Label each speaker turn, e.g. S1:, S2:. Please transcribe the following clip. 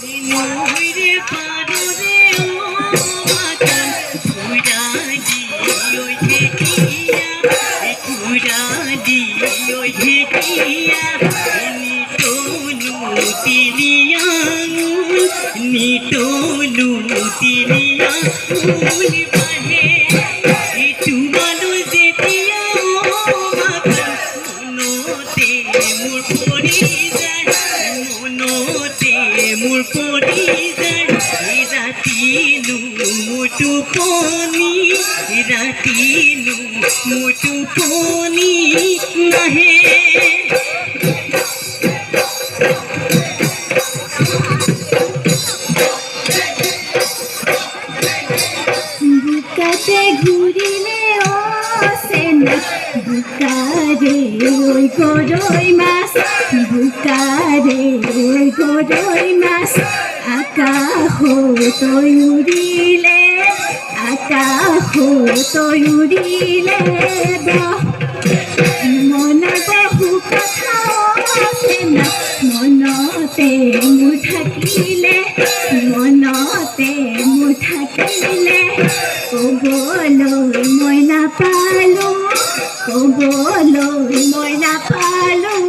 S1: নইরে পারো রে ও মাখন ঘুরা দিও ঢেকিয়া ঘুরা দিও ঢেকিয়া নিটনু তিলিয়া নিটনু তিলিয়া ফুল বাহে চুমানো যেতিয়া মাখন মনতে মোর পৰি যায় মনতে মোর পৰি যায় ৰাতিনো মোৰ টোপনি ৰাতিনো মোৰ টোপনি নাহে
S2: বুকাতে ঘুরিলে অসেনা বুকারে ওই গরই মাছ বুকারে ওই গরই মাছ আকাশ তই উড়িলে আকাশ তই উড়িলে মনে বহু কথা অসেনা মনতে মোৰ থাকিলে মনতে মোৰ থাকিলে ক'বলৈ মই নাপালোঁ ক'বলৈ মই নাপালোঁ